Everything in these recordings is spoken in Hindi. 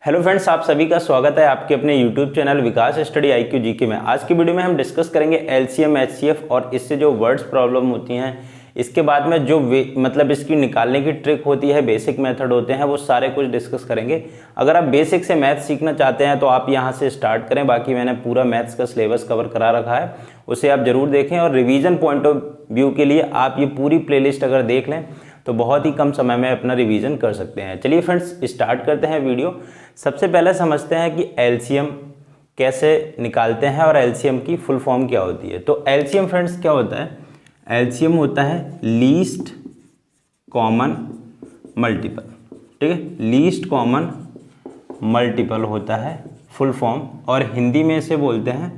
हेलो फ्रेंड्स, आप सभी का स्वागत है आपके अपने यूट्यूब चैनल विकास स्टडी IQ GK में। आज की वीडियो में हम डिस्कस करेंगे LCM HCF और इससे जो वर्ड्स प्रॉब्लम होती हैं, इसके बाद में जो मतलब इसकी निकालने की ट्रिक होती है, बेसिक मेथड होते हैं, वो सारे कुछ डिस्कस करेंगे। अगर आप बेसिक से मैथ सीखना चाहते हैं तो आप यहाँ से स्टार्ट करें। बाकी मैंने पूरा मैथ्स का सिलेबस कवर करा रखा है, उसे आप जरूर देखें। और रिवीजन पॉइंट ऑफ व्यू के लिए आप ये पूरी प्लेलिस्ट अगर देख लें तो बहुत ही कम समय में अपना रिवीजन कर सकते हैं। चलिए फ्रेंड्स, स्टार्ट करते हैं वीडियो। सबसे पहले समझते हैं कि LCM कैसे निकालते हैं और LCM की फुल फॉर्म क्या होती है। तो LCM फ्रेंड्स क्या होता है? LCM होता है लीस्ट कॉमन मल्टीपल। ठीक है, लीस्ट कॉमन मल्टीपल होता है फुल फॉर्म, और हिंदी में इसे बोलते हैं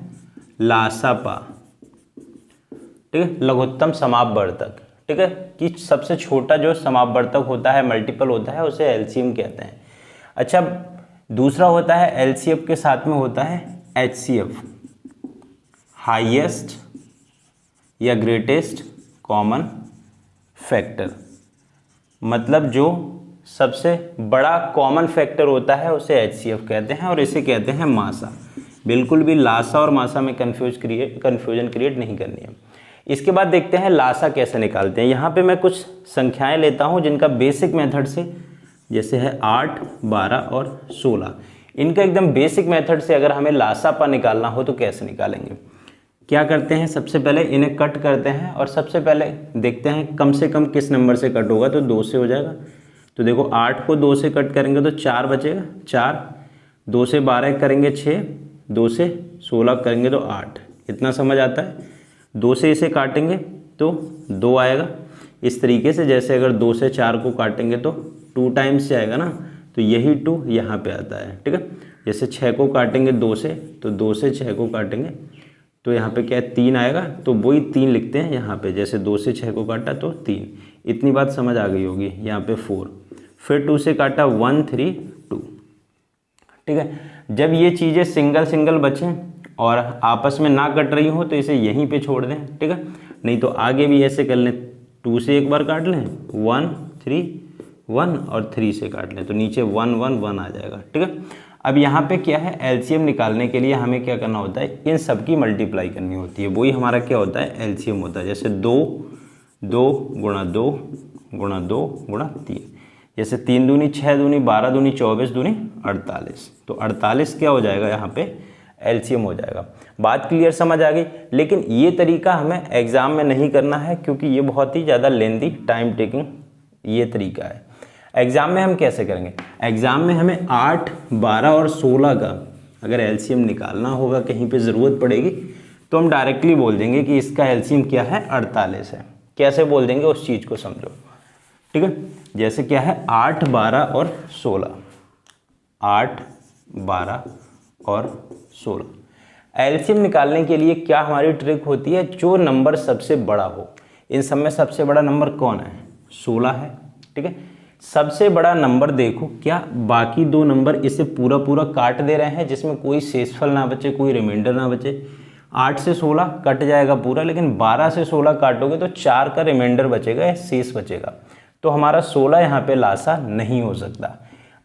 लासापा। ठीक है, लघुत्तम समापवर्तक। ठीक है, कि सबसे छोटा जो समापवर्तक होता है, मल्टीपल होता है, उसे LCM कहते हैं। अच्छा, दूसरा होता है LCM के साथ में होता है HCF, हाईएस्ट या ग्रेटेस्ट कॉमन फैक्टर। मतलब जो सबसे बड़ा कॉमन फैक्टर होता है उसे HCF कहते हैं, और इसे कहते हैं मासा। बिल्कुल भी लासा और मासा में कन्फ्यूजन क्रिएट नहीं करनी है। इसके बाद देखते हैं लासा कैसे निकालते हैं। यहाँ पे मैं कुछ संख्याएं लेता हूँ जिनका बेसिक मेथड से, जैसे है 8, 12 और 16, इनका एकदम बेसिक मेथड से अगर हमें लासा पा निकालना हो तो कैसे निकालेंगे। क्या करते हैं, सबसे पहले इन्हें कट करते हैं, और सबसे पहले देखते हैं कम से कम किस नंबर से कट होगा। तो 2 से हो जाएगा। तो देखो 8 को 2 से कट करेंगे तो 4 बचेगा, 4, 2 से 12 करेंगे 6, 2 से 16 करेंगे तो 8। इतना समझ आता है। 2 से इसे काटेंगे तो 2 आएगा। इस तरीके से जैसे अगर 2 से 4 को काटेंगे तो 2 टाइम्स से आएगा ना, तो यही 2 यहाँ पे आता है। ठीक है, जैसे 6 को काटेंगे 2 से, तो 2 से 6 को काटेंगे तो यहाँ पे क्या है, 3 आएगा। तो वही 3 लिखते हैं यहाँ पे, जैसे 2 से 6 को काटा तो 3। इतनी बात समझ आ गई होगी। यहाँ पे 4, फिर 2 से काटा 1, 3, 2। ठीक है, जब ये चीज़ें सिंगल सिंगल बचें और आपस में ना कट रही हो तो इसे यहीं पे छोड़ दें। ठीक है, नहीं तो आगे भी ऐसे कर लें। 2 से एक बार काट लें, 1, 3, 1, और 3 से काट लें तो नीचे 1, 1, 1 आ जाएगा। ठीक है, अब यहाँ पे क्या है, LCM निकालने के लिए हमें क्या करना होता है, इन सब की मल्टीप्लाई करनी होती है। वही हमारा क्या होता है, LCM होता है। जैसे 2 गुणा 2 गुणा 2 गुणा 3, जैसे 3 दूनी 6 दूनी 12 दूनी 24 दूनी 48। तो 48 क्या हो जाएगा, यहाँ पे LCM हो जाएगा। बात क्लियर समझ आ गई। लेकिन ये तरीका हमें एग्जाम में नहीं करना है, क्योंकि ये बहुत ही ज़्यादा लेंदी, टाइम टेकिंग ये तरीका है। एग्जाम में हम कैसे करेंगे, एग्जाम में हमें 8, 12 और 16 का अगर LCM निकालना होगा, कहीं पे ज़रूरत पड़ेगी, तो हम डायरेक्टली बोल देंगे कि इसका LCM क्या है, 48 है। कैसे बोल देंगे उस चीज़ को समझो। ठीक है, जैसे क्या है, 8, 12 और 16, 8, 12 और 16। LCM निकालने के लिए क्या हमारी ट्रिक होती है, जो नंबर सबसे बड़ा हो। इन सब में सबसे बड़ा नंबर कौन है, 16 है। ठीक है, सबसे बड़ा नंबर देखो, क्या बाकी 2 नंबर इसे पूरा पूरा काट दे रहे हैं, जिसमें कोई शेषफल ना बचे, कोई रिमाइंडर ना बचे। 8 से 16 कट जाएगा पूरा, लेकिन 12 से 16 काटोगे तो 4 का रिमाइंडर बचेगा या शेष बचेगा। तो हमारा 16 यहाँ पे लासा नहीं हो सकता।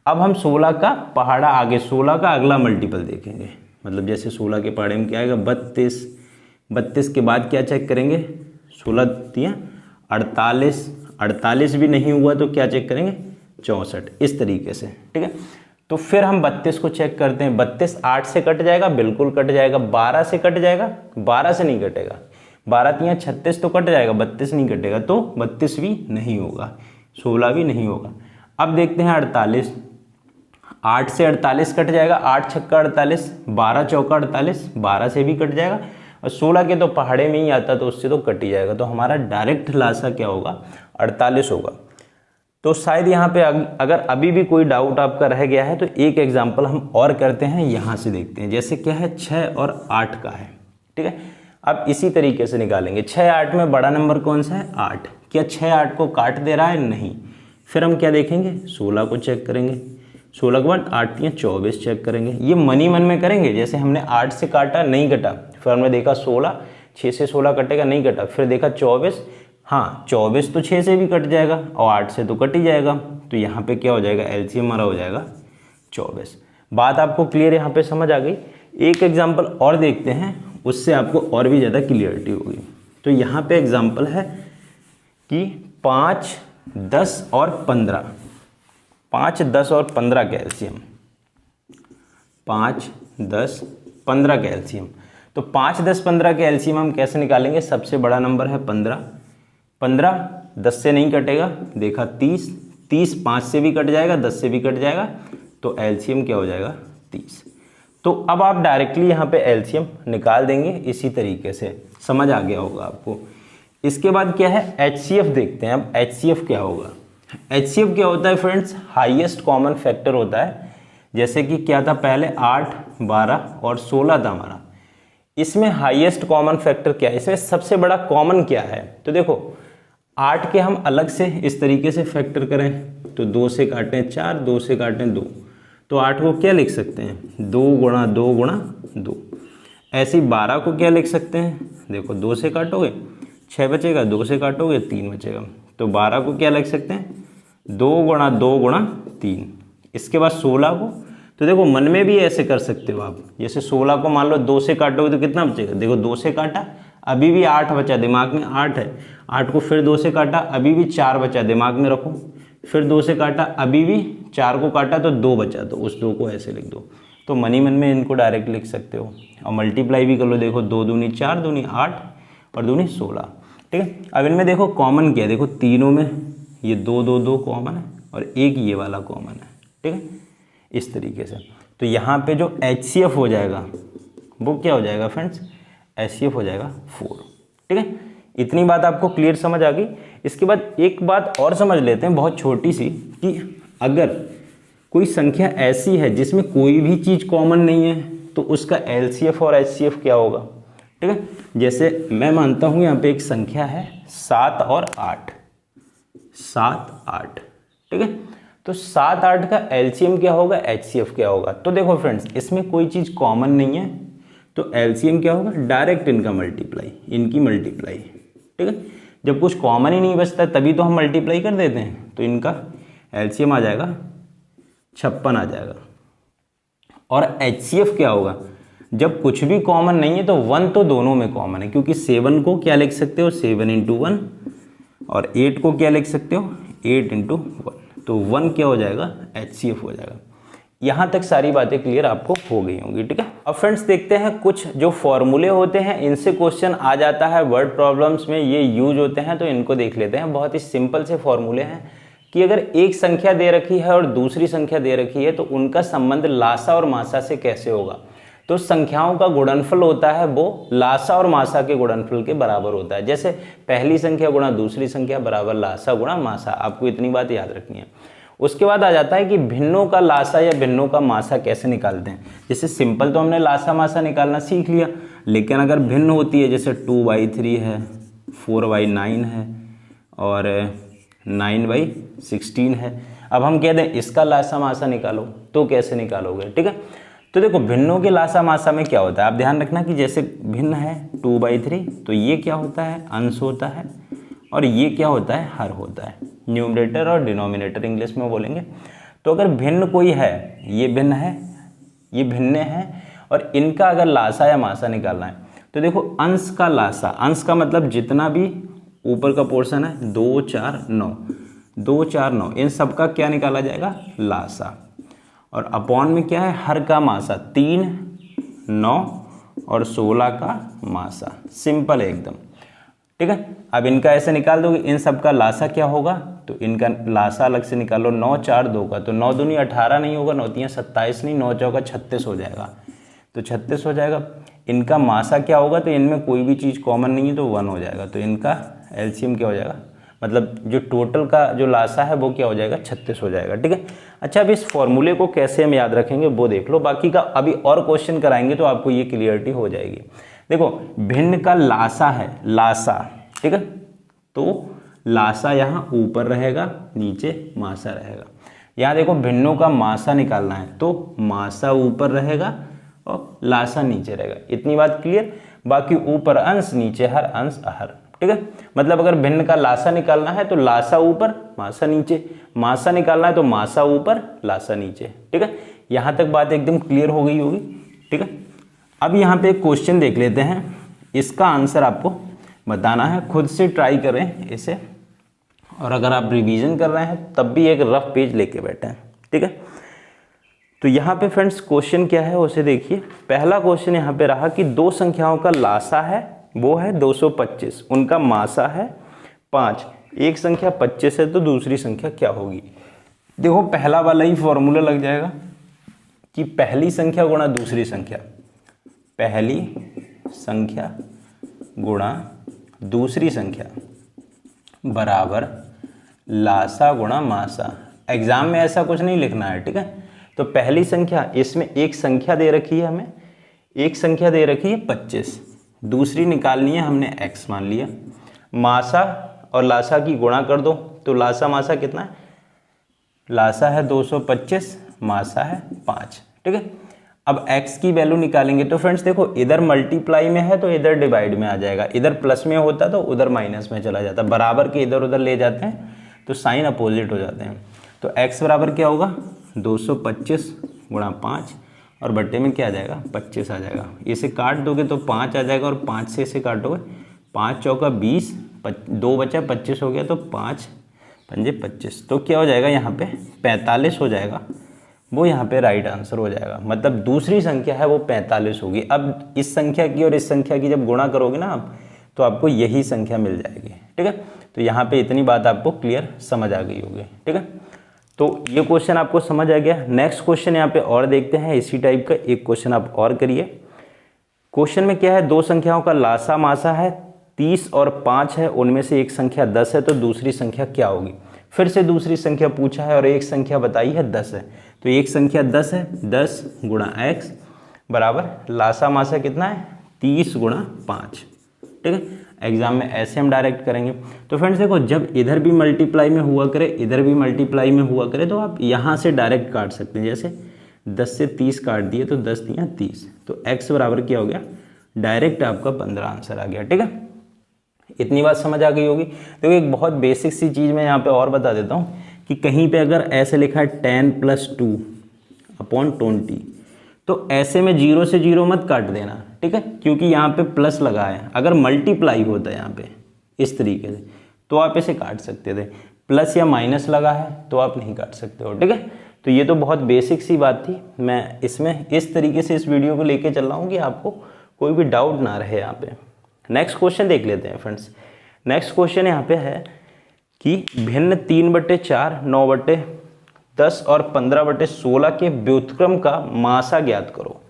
अब हम 16 का पहाड़ा आगे, 16 का अगला मल्टीपल देखेंगे। मतलब जैसे 16 के पहाड़े में क्या आएगा, 32। 32 के बाद क्या चेक करेंगे, 16 दिया 48, 48 भी नहीं हुआ तो क्या चेक करेंगे, 64। इस तरीके से। ठीक है, तो फिर हम 32 को चेक करते हैं। 32 8 से कट जाएगा, बिल्कुल कट जाएगा। 12 से कट जाएगा, 12 से नहीं कटेगा। 12 तिया 36 तो कट जाएगा, 32 नहीं कटेगा, तो 32 भी नहीं होगा, 16 भी नहीं होगा। अब देखते हैं 48, 8 से 48 कट जाएगा, 8 छक्का 48, 12 चौका 48, 12 से भी कट जाएगा, और 16 के तो पहाड़े में ही आता तो उससे तो कट ही जाएगा। तो हमारा डायरेक्ट लासा क्या होगा, 48 होगा। तो शायद यहाँ पे अगर अभी भी कोई डाउट आपका रह गया है तो एक एग्जाम्पल हम और करते हैं, यहाँ से देखते हैं। जैसे क्या है, 6 और 8 का है। ठीक है, अब इसी तरीके से निकालेंगे। 6, 8 में बड़ा नंबर कौन सा है, 8। क्या 6, 8 को काट दे रहा है, नहीं। फिर हम क्या देखेंगे, 16 को चेक करेंगे। 16 के बाद 8 या 24 चेक करेंगे। ये मनी मन में करेंगे, जैसे हमने 8 से काटा नहीं कटा, फिर हमने देखा 16, 6 से 16 कटेगा नहीं कटा, फिर देखा 24, हाँ 24 तो 6 से भी कट जाएगा और 8 से तो कट ही जाएगा। तो यहाँ पे क्या हो जाएगा, LCM हमारा हो जाएगा 24। बात आपको क्लियर यहाँ पे समझ आ गई। एक एग्जाम्पल और देखते हैं, उससे आपको और भी ज़्यादा क्लियरिटी होगी। तो यहाँ पे एग्जाम्पल है कि 5, 10 और 15, 5, 10 और 15 का एलसीएम, 5, 10, 15 का एलसीएम। तो 5, 10, 15 के एलसीएम हम कैसे निकालेंगे? सबसे बड़ा नंबर है 15, 15 10 से नहीं कटेगा, देखा 30, 30 5 से भी कट जाएगा, 10 से भी कट जाएगा, तो एलसीएम क्या हो जाएगा? 30। तो अब आप डायरेक्टली यहाँ पे एलसीएम निकाल देंगे, इसी तरीके से समझ आ गया होगा आपको। इसके बाद क्या है? एचसीएफ देखते हैं। अब एचसीएफ क्या होगा? एचसीएफ क्या होता है फ्रेंड्स? हाईएस्ट कॉमन फैक्टर होता है। जैसे कि क्या था पहले? 8, 12 और 16 था हमारा। इसमें हाईएस्ट कॉमन फैक्टर क्या है? इसमें सबसे बड़ा कॉमन क्या है? तो देखो 8 के हम अलग से इस तरीके से फैक्टर करें तो 2 से काटें 4, 2 से काटें 2, तो 8 को क्या लिख सकते हैं? 2 गुणा 2 गुणा 2। ऐसे ही 12 को क्या लिख सकते हैं? देखो 2 से काटोगे 6 बचेगा, 2 से काटोगे 3 बचेगा, तो 12 को क्या लिख सकते हैं? 2 गुणा 2 गुणा 3। इसके बाद 16 को, तो देखो मन में भी ऐसे कर सकते हो आप। जैसे 16 को मान लो 2 से काटोगे तो कितना बचेगा? देखो 2 से काटा, अभी भी 8 बचा, दिमाग में 8 है। 8 को फिर 2 से काटा, अभी भी 4 बचा, दिमाग में रखो। फिर 2 से काटा, अभी भी 4 को काटा तो 2 बचा, तो उस 2 को ऐसे लिख दो। तो मन ही मन में इनको डायरेक्ट लिख सकते हो और मल्टीप्लाई भी कर लो। देखो 2 दूनी 4, दूनी 8 और दूनी 16। ठीक है। अब इनमें देखो कॉमन क्या है? देखो तीनों में ये 2 2 2 कॉमन है और एक ये वाला कॉमन है। ठीक है, इस तरीके से। तो यहाँ पे जो एचसीएफ हो जाएगा वो क्या हो जाएगा फ्रेंड्स? एचसीएफ हो जाएगा 4। ठीक है, इतनी बात आपको क्लियर समझ आ गई। इसके बाद एक बात और समझ लेते हैं, बहुत छोटी सी, कि अगर कोई संख्या ऐसी है जिसमें कोई भी चीज़ कॉमन नहीं है तो उसका एलसीएफ और एचसीएफ क्या होगा? ठीक है, जैसे मैं मानता हूँ यहाँ पे एक संख्या है 7 और 8, 7 8। ठीक है, तो 7 8 का एलसीएम क्या होगा? एचसीएफ क्या होगा? तो देखो फ्रेंड्स, इसमें कोई चीज़ कॉमन नहीं है तो एलसीएम क्या होगा? डायरेक्ट इनका मल्टीप्लाई, इनकी मल्टीप्लाई। ठीक है, जब कुछ कॉमन ही नहीं बचता तभी तो हम मल्टीप्लाई कर देते हैं, तो इनका एलसीएम आ जाएगा 56 आ जाएगा। और एचसीएफ क्या होगा? जब कुछ भी कॉमन नहीं है तो 1 तो दोनों में कॉमन है, क्योंकि 7 को क्या लिख सकते हो? 7 × 1, और 8 को क्या लिख सकते हो? 8 × 1, तो 1 क्या हो जाएगा? एचसीएफ हो जाएगा। यहाँ तक सारी बातें क्लियर आपको हो गई होंगी। ठीक है, अब फ्रेंड्स देखते हैं कुछ जो फॉर्मूले होते हैं, इनसे क्वेश्चन आ जाता है वर्ड प्रॉब्लम्स में, ये यूज होते हैं, तो इनको देख लेते हैं। बहुत ही सिंपल से फॉर्मूले हैं कि अगर एक संख्या दे रखी है और दूसरी संख्या दे रखी है तो उनका संबंध लासा और मासा से कैसे होगा? तो संख्याओं का गुणनफल होता है वो लासा और मासा के गुणनफल के बराबर होता है। जैसे पहली संख्या गुणा दूसरी संख्या बराबर लासा गुणा मासा, आपको इतनी बात याद रखनी है। उसके बाद आ जाता है कि भिन्नों का लासा या भिन्नों का मासा कैसे निकालते हैं। जैसे सिंपल तो हमने लासा मासा निकालना सीख लिया, लेकिन अगर भिन्न होती है, जैसे 2/3 है, 4/9 है और 9/16 है, अब हम कह दें इसका लासा मासा निकालो, तो कैसे निकालोगे? ठीक है, तो देखो भिन्नों के लासा मासा में क्या होता है, आप ध्यान रखना कि जैसे भिन्न है 2/3, तो ये क्या होता है? अंश होता है, और ये क्या होता है? हर होता है। न्यूमरेटर और डिनोमिनेटर इंग्लिश में बोलेंगे। तो अगर भिन्न कोई है, ये भिन्न है, ये भिन्न है, और इनका अगर लासा या मासा निकालना है तो देखो अंश का लासा, अंश का मतलब जितना भी ऊपर का पोर्शन है, 2 4 9, 2 4 9, इन सब का क्या निकाला जाएगा? लासा। और अपॉन में क्या है? हर का मासा, 3 9 और 16 का मासा। सिंपल है एकदम। ठीक है, अब इनका ऐसे निकाल दोगे, इन सब का लासा क्या होगा? तो इनका लासा अलग से निकालो, 9 4 2 का, तो 9 दूनी 18 नहीं होगा, 9 3 27 नहीं, 9 4 36 हो जाएगा, तो 36 हो जाएगा। इनका मासा क्या होगा? तो इनमें कोई भी चीज़ कॉमन नहीं है तो 1 हो जाएगा, तो इनका एलसीएम क्या हो जाएगा? मतलब जो टोटल का जो लासा है वो क्या हो जाएगा? 36 हो जाएगा। ठीक है, अच्छा अब इस फॉर्मूले को कैसे हम याद रखेंगे वो देख लो, बाकी का अभी और क्वेश्चन कराएंगे तो आपको ये क्लियरिटी हो जाएगी। देखो भिन्न का लासा है, लासा, ठीक है, तो लासा यहाँ ऊपर रहेगा, नीचे मासा रहेगा। यहाँ देखो भिन्नों का मासा निकालना है तो मासा ऊपर रहेगा और लासा नीचे रहेगा। इतनी बात क्लियर। बाकी ऊपर अंश, नीचे हर, अंश हर। ठीक है, मतलब अगर भिन्न का लासा निकालना है तो लासा ऊपर मासा नीचे, मासा निकालना है तो मासा ऊपर लासा नीचे। ठीक है, यहाँ तक बात एकदम क्लियर हो गई होगी, ठीक है। अब यहाँ पे एक क्वेश्चन देख लेते हैं, इसका आंसर आपको बताना है, खुद से ट्राई करें इसे, और अगर आप रिवीजन कर रहे हैं तब भी एक रफ पेज लेके बैठे हैं, ठीक है। तो यहाँ पे फ्रेंड्स क्वेश्चन क्या है उसे देखिए। पहला क्वेश्चन यहाँ पे रहा कि दो संख्याओं का लासा है वो है 225, उनका मासा है 5, एक संख्या 25 है तो दूसरी संख्या क्या होगी। देखो पहला वाला ही फॉर्मूला लग जाएगा कि पहली संख्या गुणा दूसरी संख्या, पहली संख्या गुणा दूसरी संख्या बराबर लासा गुणा मासा। एग्जाम में ऐसा कुछ नहीं लिखना है, ठीक है। तो पहली संख्या, इसमें एक संख्या दे रखी है, हमें एक संख्या दे रखी है 25, दूसरी निकालनी है, हमने x मान लिया। मासा और लासा की गुणा कर दो तो लासा मासा कितना है, लासा है 225, मासा है 5, ठीक है। अब x की वैल्यू निकालेंगे तो फ्रेंड्स देखो इधर मल्टीप्लाई में है तो इधर डिवाइड में आ जाएगा, इधर प्लस में होता तो उधर माइनस में चला जाता, बराबर के इधर उधर ले जाते हैं तो साइन अपोजिट हो जाते हैं। तो x बराबर क्या होगा 225 गुणा 5 और बट्टे में क्या आ जाएगा 25 आ जाएगा। इसे काट दोगे तो 5 आ जाएगा और 5 से इसे काटोगे 5 चौका 20, 2 बचा 25 हो गया तो 5 पंजे 25, तो क्या हो जाएगा यहाँ पे 45 हो जाएगा, वो यहाँ पे राइट आंसर हो जाएगा। मतलब दूसरी संख्या है वो 45 होगी। अब इस संख्या की और इस संख्या की जब गुणा करोगे ना आप तो आपको यही संख्या मिल जाएगी, ठीक है। तो यहाँ पे इतनी बात आपको क्लियर समझ आ गई होगी, ठीक है। तो ये क्वेश्चन आपको समझ आ गया। नेक्स्ट क्वेश्चन यहाँ पे और देखते हैं, इसी टाइप का एक क्वेश्चन आप और करिए। क्वेश्चन में क्या है, दो संख्याओं का लासा मासा है 30 और 5 है, उनमें से एक संख्या 10 है तो दूसरी संख्या क्या होगी। फिर से दूसरी संख्या पूछा है और एक संख्या बताई है 10 है, तो एक संख्या 10 है, 10 गुणा x बराबर लासा मासा कितना है 30 गुणा 5, ठीक है। एग्जाम में ऐसे हम डायरेक्ट करेंगे। तो फ्रेंड्स देखो जब इधर भी मल्टीप्लाई में हुआ करे इधर भी मल्टीप्लाई में हुआ करे तो आप यहाँ से डायरेक्ट काट सकते हैं। जैसे 10 से 30 काट दिए तो 10 दिया 30, तो x बराबर क्या हो गया, डायरेक्ट आपका 15 आंसर आ गया, ठीक है। इतनी बात समझ आ गई होगी। देखो एक बहुत बेसिक सी चीज़ मैं यहाँ पे और बता देता हूँ कि कहीं पे अगर ऐसे लिखा है 10 + 2 अपॉन 20 तो ऐसे में 0 से 0 मत काट देना, ठीक है, क्योंकि यहाँ पे प्लस लगा है। अगर मल्टीप्लाई होता है यहाँ पे इस तरीके से तो आप इसे काट सकते थे, प्लस या माइनस लगा है तो आप नहीं काट सकते हो, ठीक है। तो ये तो बहुत बेसिक सी बात थी, मैं इसमें इस तरीके से इस वीडियो को लेके चल रहा हूँ कि आपको कोई भी डाउट ना रहे यहाँ पे। नेक्स्ट क्वेश्चन देख लेते हैं फ्रेंड्स। नेक्स्ट क्वेश्चन यहाँ पे है कि भिन्न 3/4, 9/10 और 15/16 के व्युत्क्रम का मासा ज्ञात करो।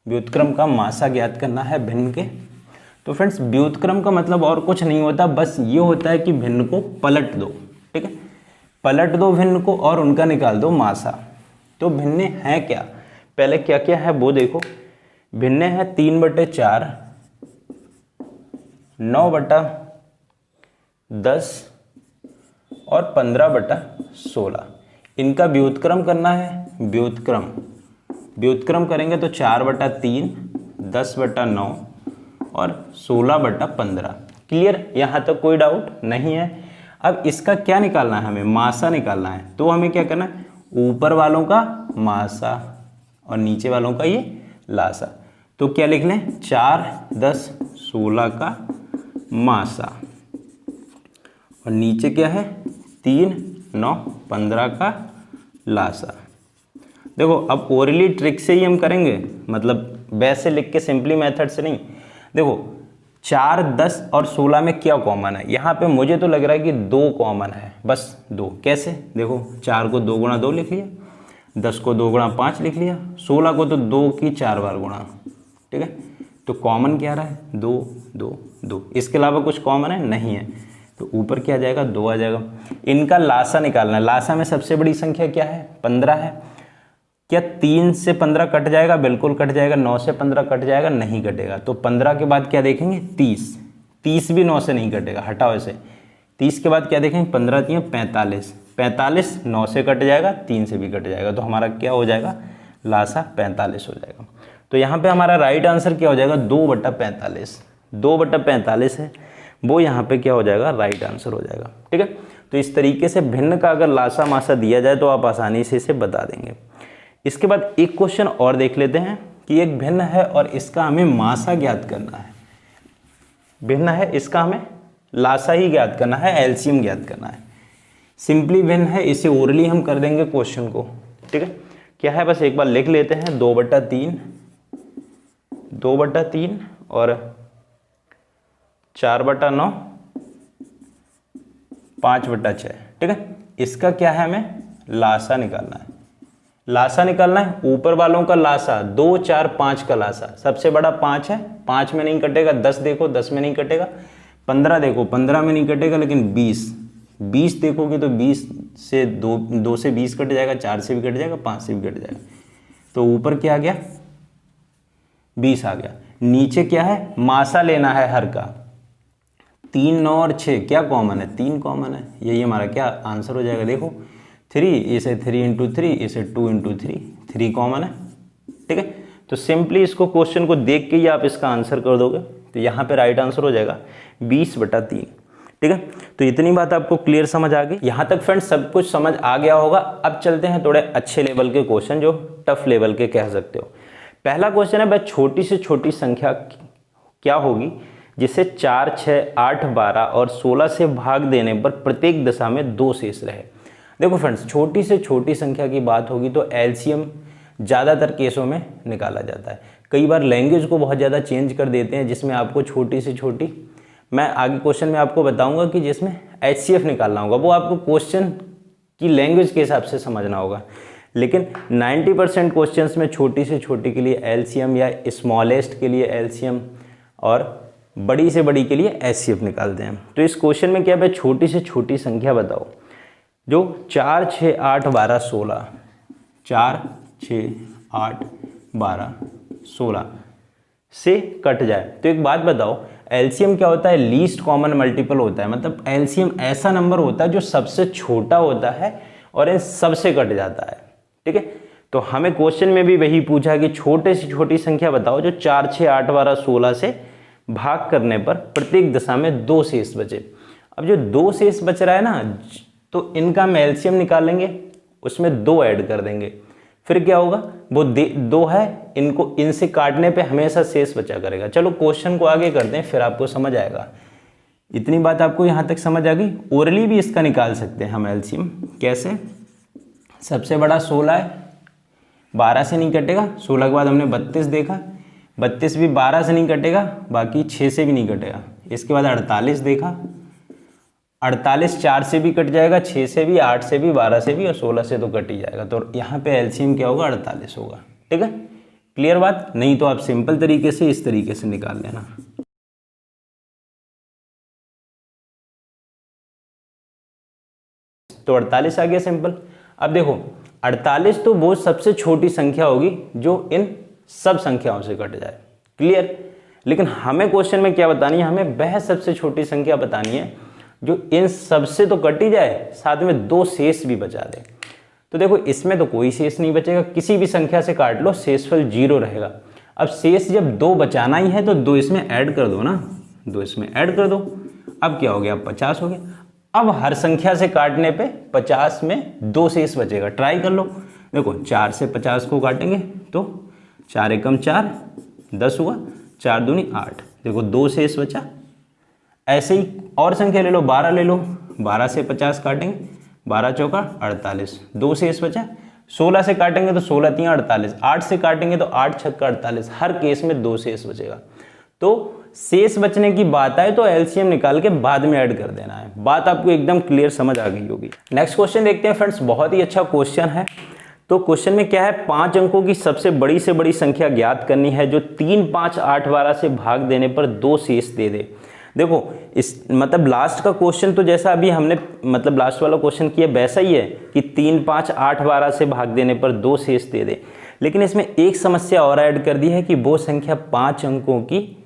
व्युत्क्रम का मासा ज्ञात करना है भिन्न के। तो फ्रेंड्स व्युत्क्रम का मतलब और कुछ नहीं होता, बस ये होता है कि भिन्न को पलट दो, ठीक है, पलट दो भिन्न को और उनका निकाल दो मासा। तो भिन्न है क्या, पहले क्या क्या है वो देखो। भिन्न है 3/4, 9/10 और 15/16। इनका व्युत्क्रम करना है। व्युत्क्रम करेंगे तो 4/3, 10/9 और 16/15। क्लियर, यहाँ तक कोई डाउट नहीं है। अब इसका क्या निकालना है, हमें मासा निकालना है। तो हमें क्या करना है, ऊपर वालों का मासा और नीचे वालों का ये लासा। तो क्या लिख लें, 4, 10, 16 का मासा और नीचे क्या है 3, 9, 15 का लासा। देखो अब ओरली ट्रिक से ही हम करेंगे, मतलब वैसे लिख के सिंपली मेथड से नहीं। देखो 4, 10 और 16 में क्या कॉमन है, यहाँ पे मुझे तो लग रहा है कि 2 कॉमन है, बस 2। कैसे, देखो 4 को 2 गुणा 2 लिख लिया, 10 को 2 गुणा 5 लिख लिया, 16 को तो 2 की 4 बार गुणा, ठीक है। तो कॉमन क्या रहा है, 2, 2, 2। इसके अलावा कुछ कॉमन है नहीं है, तो ऊपर क्या आ जाएगा 2 आ जाएगा। इनका लासा निकालना है। लासा में सबसे बड़ी संख्या क्या है, 15 है। क्या 3 से 15 कट जाएगा, बिल्कुल कट जाएगा। 9 से 15 कट जाएगा, नहीं कटेगा। तो 15 के बाद क्या देखेंगे 30, 30 भी 9 से नहीं कटेगा, हटाओ इसे। 30 के बाद क्या देखेंगे 15 × 45, 45 9 से कट जाएगा, 3 से भी कट जाएगा। तो हमारा क्या हो जाएगा, लासा 45 हो जाएगा। तो यहाँ पे हमारा राइट आंसर क्या हो जाएगा, 2/45। 2/45 है वो यहाँ पे क्या हो जाएगा, राइट आंसर हो जाएगा, ठीक है। तो इस तरीके से भिन्न का अगर लासा मासा दिया जाए तो आप आसानी से इसे बता देंगे। इसके बाद एक क्वेश्चन और देख लेते हैं कि एक भिन्न है और इसका हमें मासा ज्ञात करना है। भिन्न है, इसका हमें लासा ही ज्ञात करना है, एलसीएम ज्ञात करना है। सिंपली भिन्न है, इसे ओरली हम कर देंगे क्वेश्चन को। ठीक है, क्या है बस एक बार लिख लेते हैं, 2/3 और 4/9 5/6। ठीक है, इसका क्या है, हमें लासा निकालना है। लासा निकालना है, ऊपर वालों का लासा 2 4 5 का लासा, सबसे बड़ा 5 है, 5 में नहीं कटेगा। 10 देखो, 10 में नहीं कटेगा। 15 देखो, 15 में नहीं कटेगा। लेकिन 20 देखोगे तो 20 से 2 से 20 कट जाएगा, 4 से भी कट जाएगा, 5 से भी कट जाएगा। तो ऊपर क्या आ गया, 20 आ गया। नीचे क्या है, मासा लेना है हर का। 3 9 और 6 क्या कॉमन है, 3 कॉमन है, यही हमारा क्या आंसर हो जाएगा। देखो 3, इसे 3 × 3, इसे 2 × 3, 3 कॉमन है। ठीक है, तो सिंपली इसको क्वेश्चन को देख के ही आप इसका आंसर कर दोगे, तो यहाँ पे राइट आंसर हो जाएगा 20/3। ठीक है, तो इतनी बात आपको क्लियर समझ आ गई। यहाँ तक फ्रेंड्स सब कुछ समझ आ गया होगा। अब चलते हैं थोड़े अच्छे लेवल के क्वेश्चन, जो टफ लेवल के कह सकते हो। पहला क्वेश्चन है, भाई छोटी से छोटी संख्या क्या होगी जिसे 4 6 8 12 और 16 से भाग देने पर प्रत्येक दशा में 2 शेष रहे। देखो फ्रेंड्स, छोटी से छोटी संख्या की बात होगी तो एलसीएम ज़्यादातर केसों में निकाला जाता है। कई बार लैंग्वेज को बहुत ज़्यादा चेंज कर देते हैं, जिसमें आपको छोटी से छोटी, मैं आगे क्वेश्चन में आपको बताऊंगा कि जिसमें एचसीएफ निकालना होगा, वो आपको क्वेश्चन की लैंग्वेज के हिसाब से समझना होगा। लेकिन 90% क्वेश्चंस में छोटी से छोटी के लिए एलसीएम या स्मॉलेस्ट के लिए एलसीएम और बड़ी से बड़ी के लिए एचसीएफ निकालते हैं। तो इस क्वेश्चन में क्या है, छोटी से छोटी संख्या बताओ जो 4 6 8 12 16, 4 6 8 12 16 से कट जाए। तो एक बात बताओ, एलसीएम क्या होता है, लीस्ट कॉमन मल्टीपल होता है। मतलब एलसीएम ऐसा नंबर होता है जो सबसे छोटा होता है और इन सबसे कट जाता है। ठीक है, तो हमें क्वेश्चन में भी वही पूछा कि छोटे से छोटी संख्या बताओ जो 4 6 8 12 16 से भाग करने पर प्रत्येक दशा में 2 शेष बचे। अब जो 2 शेष बच रहा है ना, तो इनका हम एलसीएम निकालेंगे, उसमें 2 ऐड कर देंगे, फिर क्या होगा, वो 2 है, इनको इनसे काटने पे हमेशा शेष बचा करेगा। चलो क्वेश्चन को आगे करते हैं, फिर आपको समझ आएगा। इतनी बात आपको यहाँ तक समझ आ गई। ओरली भी इसका निकाल सकते हैं हम एलसीएम। कैसे, सबसे बड़ा 16 है, 12 से नहीं कटेगा। 16 के बाद हमने 32 देखा, 32 भी 12 से नहीं कटेगा, बाकी 6 से भी नहीं कटेगा। इसके बाद 48 देखा, 48 4 से भी कट जाएगा, 6 से भी, 8 से भी, 12 से भी और 16 से तो कट ही जाएगा। तो यहाँ पे एलसीएम क्या होगा, 48 होगा। ठीक है, क्लियर बात। नहीं तो आप सिंपल तरीके से इस तरीके से निकाल लेना। तो 48 आ गया सिंपल। अब देखो 48 तो वो सबसे छोटी संख्या होगी जो इन सब संख्याओं से कट जाए। क्लियर। लेकिन हमें क्वेश्चन में क्या बतानी है, हमें वह सबसे छोटी संख्या बतानी है जो इन सबसे तो कट ही जाए, साथ में 2 शेष भी बचा दे। तो देखो इसमें तो कोई शेष नहीं बचेगा, किसी भी संख्या से काट लो शेषफल 0 रहेगा। अब शेष जब 2 बचाना ही है तो 2 इसमें ऐड कर दो ना, 2 इसमें ऐड कर दो। अब क्या हो गया, 50 हो गया। अब हर संख्या से काटने पे 50 में 2 शेष बचेगा। ट्राई कर लो। देखो 4 से 50 को काटेंगे तो 4 एकम 4, 10 हुआ, 4 दूनी 8। देखो 2 शेष बचा। ऐसे ही और संख्या ले लो, 12 ले लो, 12 से 50 काटेंगे, 12 चौका 48, 2 शेष बचा। 16 से काटेंगे तो 16 3 48, 8 से काटेंगे तो 8 छक्का 48। हर केस में 2 शेष बचेगा। तो शेष बचने की बात आए तो एलसीएम निकाल के बाद में ऐड कर देना है। बात आपको एकदम क्लियर समझ आ गई होगी। नेक्स्ट क्वेश्चन देखते हैं फ्रेंड्स, बहुत ही अच्छा क्वेश्चन है। तो क्वेश्चन में क्या है, 5 अंकों की सबसे बड़ी से बड़ी संख्या ज्ञात करनी है जो 3 5 8 12 से भाग देने पर 2 शेष दे दे। देखो इस मतलब लास्ट का क्वेश्चन तो जैसा अभी हमने मतलब लास्ट वाला क्वेश्चन किया वैसा ही है कि 3 5 8 12 से भाग देने पर 2 शेष दे दे। लेकिन इसमें एक समस्या और ऐड कर दी है कि वो संख्या 5 अंकों की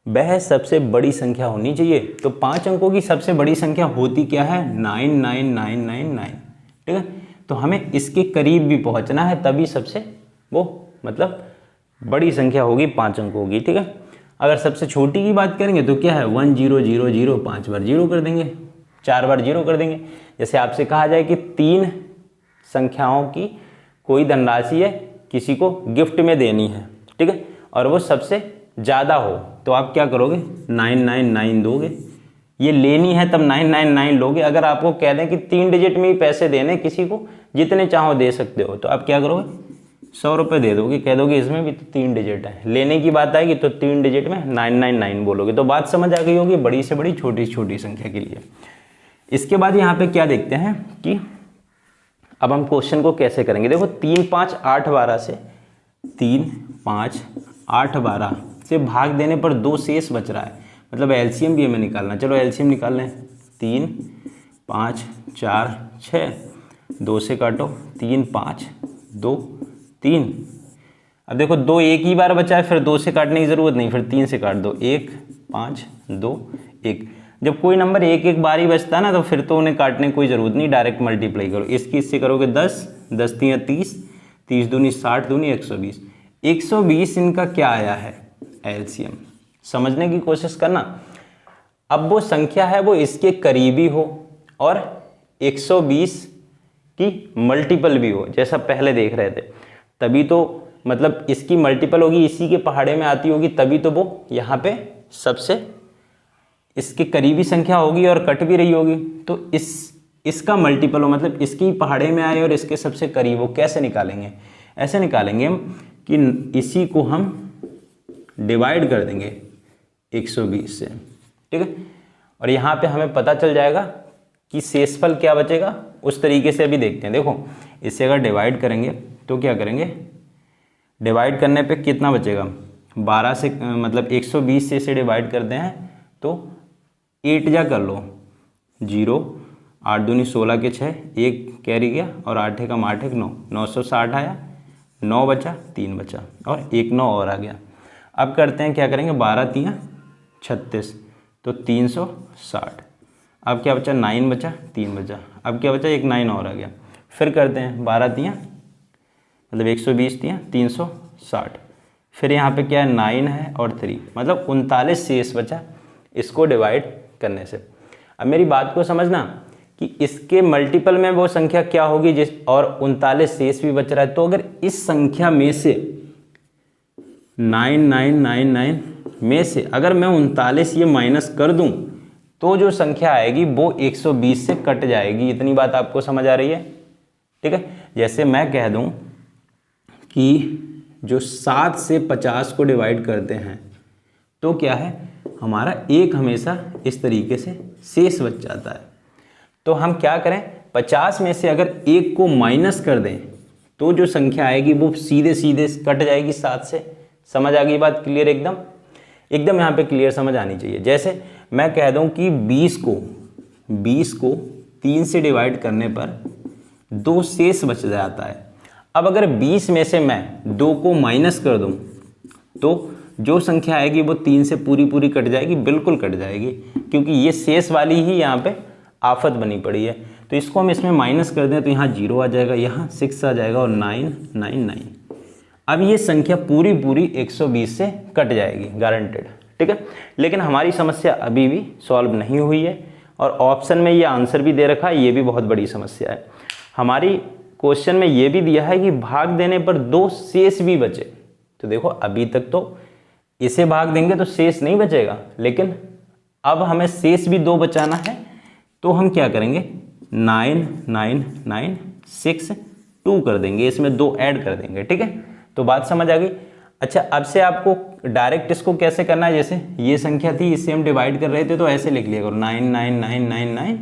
वह सबसे बड़ी संख्या होनी चाहिए। तो 5 अंकों की सबसे बड़ी संख्या होती क्या है, 99999। ठीक है, तो हमें इसके करीब भी पहुंचना है, तभी सबसे वो मतलब बड़ी संख्या होगी 5 अंकों की। ठीक है, अगर सबसे छोटी की बात करेंगे तो क्या है 1 0 0 0, 5 बार 0 कर देंगे, 4 बार 0 कर देंगे। जैसे आपसे कहा जाए कि 3 संख्याओं की कोई धनराशि है किसी को गिफ्ट में देनी है, ठीक है, और वो सबसे ज़्यादा हो, तो आप क्या करोगे 999 दोगे। ये लेनी है तब 999 लोगे। अगर आपको कह दें कि 3 डिजिट में ही पैसे देने किसी को, जितने चाहो दे सकते हो, तो आप क्या करोगे 100 रुपये दे दोगे, कह दोगे इसमें भी तो 3 डिजिट है। लेने की बात आएगी तो 3 डिजिट में 999 बोलोगे। तो बात समझ आ गई होगी बड़ी से बड़ी छोटी से छोटी संख्या के लिए। इसके बाद यहाँ पे क्या देखते हैं कि अब हम क्वेश्चन को कैसे करेंगे। देखो 3 5 8 12 से 3 5 8 12 से भाग देने पर 2 शेष बच रहा है, मतलब एलसीएम भी हमें निकालना। चलो एलसीएम निकाल लें। 3 5 4 6, 2 से काटो, 3 5 2 3। अब देखो 2 एक ही बार बचा है, फिर 2 से काटने की ज़रूरत नहीं, फिर 3 से काट दो। 1 5 2 1। जब कोई नंबर एक एक बार ही बचता है ना, तो फिर तो उन्हें काटने की कोई ज़रूरत नहीं, डायरेक्ट मल्टीप्लाई करो। इसकी इससे करोगे 10, 10 3 30, 30 दूनी 60 दूनी 120। 120 इनका क्या आया है एलसीएम, समझने की कोशिश करना। अब वो संख्या है वो इसके करीबी हो और 120 की मल्टीपल भी हो, जैसा पहले देख रहे थे, तभी तो मतलब इसकी मल्टीपल होगी, इसी के पहाड़े में आती होगी, तभी तो वो यहाँ पे सबसे इसके करीबी संख्या होगी और कट भी रही होगी। तो इसका मल्टीपल हो, मतलब इसकी पहाड़े में आए और इसके सबसे करीब हो। कैसे निकालेंगे? ऐसे निकालेंगे हम कि इसी को हम डिवाइड कर देंगे 120 से, ठीक है, और यहाँ पे हमें पता चल जाएगा कि शेषफल क्या बचेगा। उस तरीके से अभी देखते हैं। देखो इससे अगर डिवाइड करेंगे तो क्या करेंगे, डिवाइड करने पे कितना बचेगा, 12 से मतलब 120 से इसे डिवाइड करते हैं तो 8 जा कर लो 0, 8 दूनी 16 के 6, 1 कैरी गया और 8 एकम 8 एक 9, 960 आया, 9 बचा, 3 बचा और 1 9 और आ गया। अब करते हैं क्या करेंगे, 12 3 36 तो 360। अब क्या बचा, 9 बचा, 3 बचा। अब क्या बचा, एक 9 और आ गया। फिर करते हैं 12 3 मतलब 120 360। फिर यहाँ पे क्या है, 9 है और 3, मतलब 39 शेष बचा इसको डिवाइड करने से। अब मेरी बात को समझना कि इसके मल्टीपल में वो संख्या क्या होगी जिस, और 39 शेष भी बच रहा है। तो अगर इस संख्या में से 9999 में से अगर मैं 39 ये माइनस कर दूं तो जो संख्या आएगी वो 120 से कट जाएगी। इतनी बात आपको समझ आ रही है, ठीक है। जैसे मैं कह दूं कि जो 7 से 50 को डिवाइड करते हैं तो क्या है, हमारा एक हमेशा इस तरीके से शेष बच जाता है। तो हम क्या करें, 50 में से अगर एक को माइनस कर दें तो जो संख्या आएगी वो सीधे सीधे कट जाएगी 7 से। समझ आ गई बात क्लियर? एकदम एकदम यहाँ पे क्लियर समझ आनी चाहिए। जैसे मैं कह दूं कि 20 को 3 से डिवाइड करने पर 2 शेष बच जाता है। अब अगर 20 में से मैं 2 को माइनस कर दूं तो जो संख्या आएगी वो 3 से पूरी पूरी कट जाएगी, बिल्कुल कट जाएगी, क्योंकि ये शेष वाली ही यहाँ पे आफत बनी पड़ी है। तो इसको हम इसमें माइनस कर दें तो यहाँ 0 आ जाएगा, यहाँ 6 आ जाएगा और 999। अब ये संख्या पूरी पूरी 120 से कट जाएगी, गारंटेड, ठीक है। लेकिन हमारी समस्या अभी भी सॉल्व नहीं हुई है और ऑप्शन में ये आंसर भी दे रखा है, ये भी बहुत बड़ी समस्या है। हमारी क्वेश्चन में ये भी दिया है कि भाग देने पर 2 शेष भी बचे। तो देखो अभी तक तो इसे भाग देंगे तो शेष नहीं बचेगा, लेकिन अब हमें शेष भी 2 बचाना है। तो हम क्या करेंगे, 9996 कर देंगे, इसमें 2 ऐड कर देंगे, ठीक है। तो बात समझ आ गई। अच्छा, अब से आपको डायरेक्ट इसको कैसे करना है, जैसे ये संख्या थी इससे हम डिवाइड कर रहे थे तो ऐसे लिख लिया करो 99999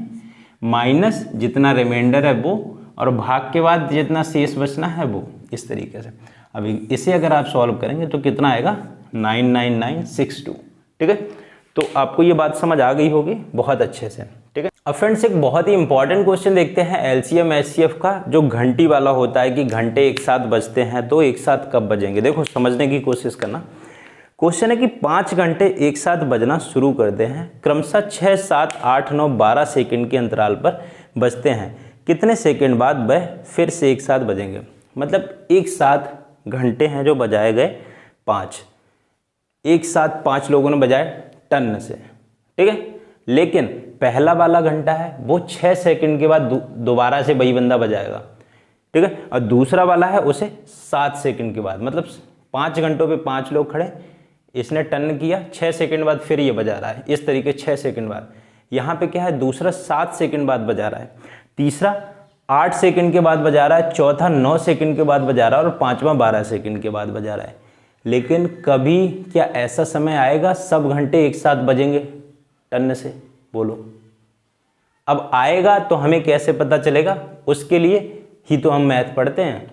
माइनस जितना रिमाइंडर है वो और भाग के बाद जितना शेष बचना है वो, इस तरीके से। अभी इसे अगर आप सॉल्व करेंगे तो कितना आएगा, 99962, ठीक है। तो आपको ये बात समझ आ गई होगी बहुत अच्छे से, ठीक है। अब फ्रेंड्स एक बहुत ही इंपॉर्टेंट क्वेश्चन देखते हैं एलसीएम एचसीएफ का, जो घंटी वाला होता है कि घंटे एक साथ बजते हैं तो एक साथ कब बजेंगे। देखो समझने की कोशिश करना। क्वेश्चन है कि 5 घंटे एक साथ बजना शुरू करते हैं, क्रमशः 6 7 8 9 12 सेकंड के अंतराल पर बजते हैं। कितने सेकंड बाद वह फिर से एक साथ बजेंगे। मतलब एक साथ घंटे हैं जो बजाए गए 5, एक साथ 5 लोगों ने बजाए टन से, ठीक है। लेकिन पहला वाला घंटा है वो 6 सेकंड के बाद दोबारा से वही बंदा बजाएगा। ठीक है। और दूसरा वाला है उसे 7 सेकंड के बाद, मतलब 5 घंटों पे 5 लोग खड़े, इसने टर्न किया, 6 सेकंड बाद फिर ये बजा रहा है, इस तरीके 6 सेकंड बाद। यहाँ पे क्या है, दूसरा 7 सेकंड बाद बजा रहा है, तीसरा 8 सेकंड के बाद बजा रहा है, चौथा 9 सेकंड के बाद बजा रहा है और पांचवा 12 सेकंड के बाद बजा रहा है। लेकिन कभी क्या ऐसा समय आएगा सब घंटे एक साथ बजेंगे टर्न से? बोलो। अब आएगा तो हमें कैसे पता चलेगा? उसके लिए ही तो हम मैथ पढ़ते हैं।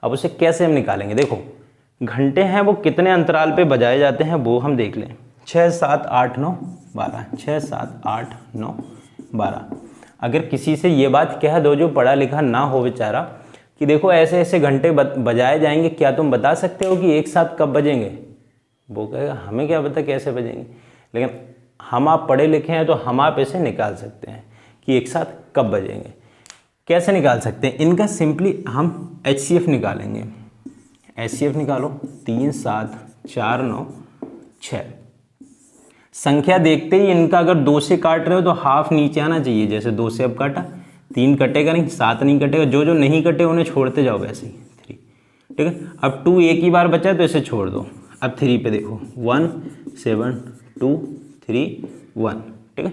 अब उसे कैसे हम निकालेंगे? देखो, घंटे हैं वो कितने अंतराल पे बजाए जाते हैं वो हम देख लें। 6, 7, 8, 9, 12, 6, 7, 8, 9, 12। अगर किसी से ये बात कह दो जो पढ़ा लिखा ना हो बेचारा, कि देखो ऐसे ऐसे घंटे बजाए जाएंगे, क्या तुम बता सकते हो कि एक साथ कब बजेंगे? वो कहेगा हमें क्या पता कैसे बजेंगे। लेकिन हम आप पढ़े लिखे हैं तो हम आप इसे निकाल सकते हैं कि एक साथ कब बजेंगे। कैसे निकाल सकते हैं? इनका सिंपली हम HCF निकालेंगे। HCF निकालो। 3, 7, 4, 9, 6। संख्या देखते ही इनका अगर 2 से काट रहे हो तो हाफ नीचे आना चाहिए। जैसे 2 से अब काटा, 3 कटेगा नहीं, 7 नहीं कटेगा, जो जो नहीं कटे उन्हें छोड़ते जाओ वैसे ही। 3, ठीक है। अब 2 एक ही बार बचा है तो इसे छोड़ दो। अब 3 पे देखो, 1, 7, 2, 3, 1, ठीक है।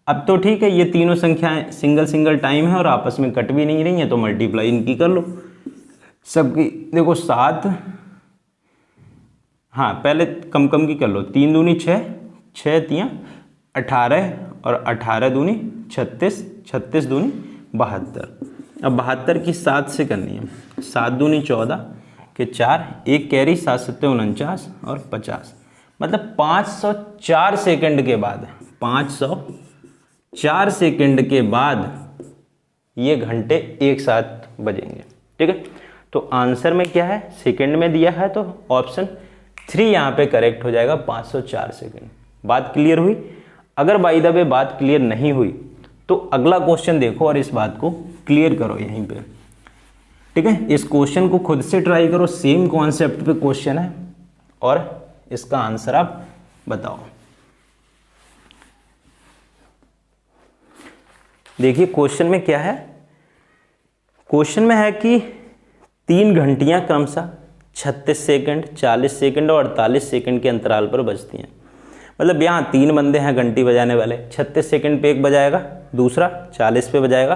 अब तो ठीक है, ये तीनों संख्याएं सिंगल सिंगल टाइम है और आपस में कट भी नहीं रही हैं, तो मल्टीप्लाई इनकी कर लो सबकी। देखो 7, हाँ पहले कम कम की कर लो। 3 दूनी 6, 6 तियाँ 18 और 18 दूनी 36, 36 दूनी 72। अब 72 की 7 से करनी है। 7 दूनी 14 के 4, एक कैरी, 7 7 49 और 50। मतलब 504 सेकंड के बाद, 504 सेकंड के बाद ये घंटे एक साथ बजेंगे, ठीक है। तो आंसर में क्या है, सेकंड में दिया है, तो ऑप्शन 3 यहाँ पे करेक्ट हो जाएगा, 504 सेकंड। बात क्लियर हुई? अगर बाय द वे बात क्लियर नहीं हुई तो अगला क्वेश्चन देखो और इस बात को क्लियर करो यहीं पे, ठीक है। इस क्वेश्चन को खुद से ट्राई करो, सेम कॉन्सेप्ट पे क्वेश्चन है और इसका आंसर आप बताओ। देखिए क्वेश्चन में क्या है, क्वेश्चन में है कि 3 घंटियां क्रमशः 36 सेकंड, 40 सेकंड और 48 सेकंड के अंतराल पर बजती हैं। मतलब यहाँ 3 बंदे हैं घंटी बजाने वाले, 36 सेकंड पे एक बजाएगा, दूसरा 40 पे बजाएगा,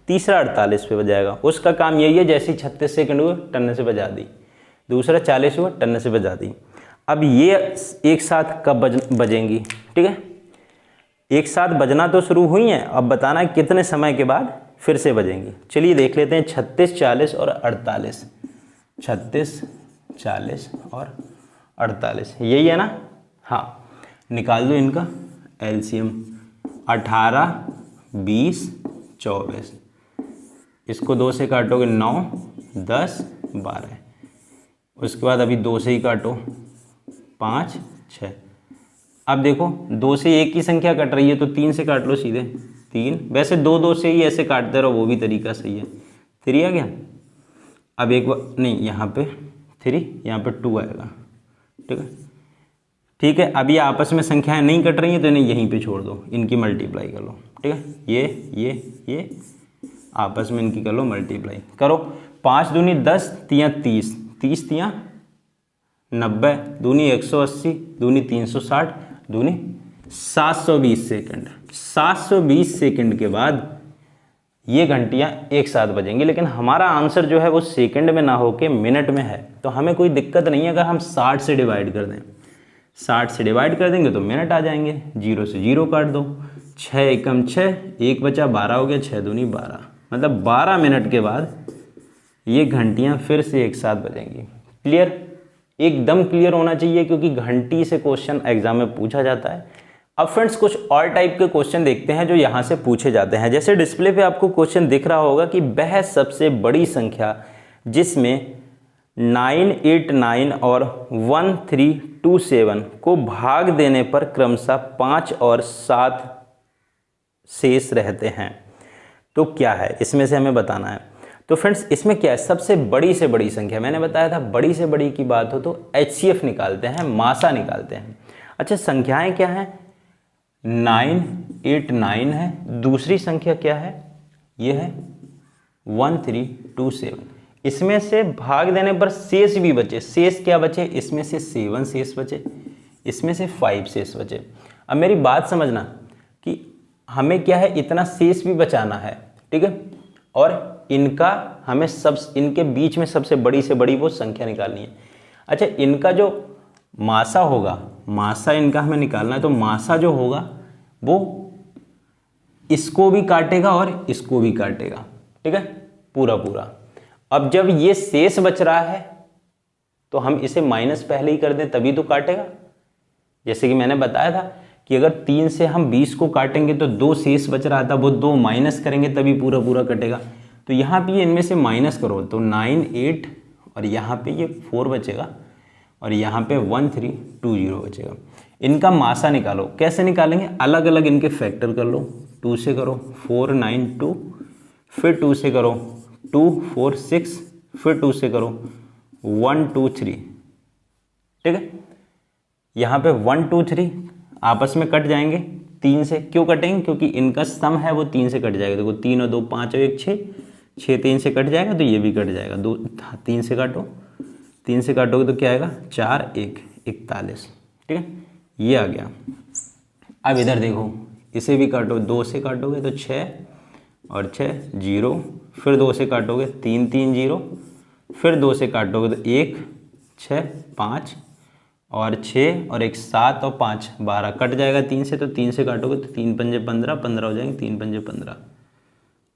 तीसरा 48 पे बजाएगा। उसका काम यही है, जैसे 36 सेकंड हुए टन्ने से बजा दी, दूसरा 40 हुआ टन्ने से बजा दी। अब ये एक साथ कब बजेंगी, ठीक है। एक साथ बजना तो शुरू हुई हैं, अब बताना है कितने समय के बाद फिर से बजेंगी। चलिए देख लेते हैं। 36, 40 और 48, 36, 40 और 48, यही है ना? हाँ, निकाल दो इनका LCM। 18, 20, 24, इसको 2 से काटोगे 9, 10, 12, उसके बाद अभी 2 से ही काटो 5, 6। अब देखो 2 से एक ही संख्या कट रही है तो 3 से काट लो सीधे, 3। वैसे 2 2 से ही ऐसे काटते रहो, वो भी तरीका सही है। 3 आ गया। अब एक बार नहीं, यहाँ पे 3, यहाँ पे 2 आएगा, ठीक है। ठीक है, अब ये आपस में संख्याएं नहीं कट रही हैं तो इन्हें यहीं पे छोड़ दो, इनकी मल्टीप्लाई कर लो, ठीक है। ये आपस में इनकी कर लो मल्टीप्लाई करो। 5 दूनी 10, तियाँ 30, 30 तियाँ 90, दूनी 180, दूनी 360, दूनी 720 सेकंड। 720 सेकंड के बाद ये घंटियाँ एक साथ बजेंगी। लेकिन हमारा आंसर जो है वो सेकंड में ना होके मिनट में है, तो हमें कोई दिक्कत नहीं है अगर हम 60 से डिवाइड कर दें। 60 से डिवाइड कर देंगे तो मिनट आ जाएंगे। 0 से 0 काट दो, 6 एकम 6, 1 बचा 12 हो गया, 6 दूनी 12, मतलब 12 मिनट के बाद ये घंटियाँ फिर से एक साथ बजेंगी। क्लियर? एकदम क्लियर होना चाहिए, क्योंकि घंटी से क्वेश्चन एग्जाम में पूछा जाता है। अब फ्रेंड्स कुछ और टाइप के क्वेश्चन देखते हैं जो यहाँ से पूछे जाते हैं। जैसे डिस्प्ले पे आपको क्वेश्चन दिख रहा होगा कि वह सबसे बड़ी संख्या जिसमें 989 और 1327 को भाग देने पर क्रमशः 5 और 7 शेष रहते हैं, तो क्या है? इसमें से हमें बताना है। तो फ्रेंड्स इसमें क्या है, सबसे बड़ी से बड़ी संख्या, मैंने बताया था बड़ी से बड़ी की बात हो तो HCF निकालते हैं, मासा निकालते हैं। अच्छा, संख्याएं क्या हैं? 989 है, दूसरी संख्या क्या है? ये है 1327। 7। इसमें से भाग देने पर शेष भी बचे। शेष क्या बचे? इसमें से 7 शेष बचे, इसमें से 5 शेष बचे। अब मेरी बात समझना कि हमें क्या है, इतना शेष भी बचाना है, ठीक है, और इनका हमें इनके बीच में सबसे बड़ी से बड़ी वो संख्या निकालनी है। अच्छा, इनका जो मासा होगा, मासा इनका हमें निकालना है, तो मासा जो होगा वो इसको भी काटेगा और इसको भी काटेगा, ठीक है, पूरा पूरा। अब जब ये शेष बच रहा है तो हम इसे माइनस पहले ही कर दें तभी तो काटेगा। जैसे कि मैंने बताया था कि अगर 3 से हम 20 को काटेंगे तो 2 शेष बच रहा था, वो 2 माइनस करेंगे तभी पूरा पूरा कटेगा। तो यहाँ पे ये इनमें से माइनस करो तो 9 8 और यहाँ पे ये 4 बचेगा और यहाँ पे 1 3 2 0 बचेगा। इनका मासा निकालो। कैसे निकालेंगे? अलग अलग इनके फैक्टर कर लो। 2 से करो 4 9 2, फिर 2 से करो 2 4 6, फिर 2 से करो 1 2 3, ठीक है। यहाँ पे 1 2 3 आपस में कट जाएंगे 3 से। क्यों कटेंगे? क्योंकि इनका सम है वो 3 से कट जाएगा। देखो 3 और 2 5 और 1 6, 6 3 से कट जाएगा तो ये भी कट जाएगा। 2 3 से काटो, 3 से काटोगे तो क्या आएगा? 4 1 41, ठीक है, ये आ गया। अब इधर देखो, इसे भी काटो। 2 से काटोगे तो 6 और 6 0, फिर 2 से काटोगे 3 3 0, फिर 2 से काटोगे तो 1 6 5 और 6 और 1 7 और 5 12, कट जाएगा 3 से। तो 3 से काटोगे तो 3 पंजे 15, 15 हो जाएंगे, 3 पंजे 15।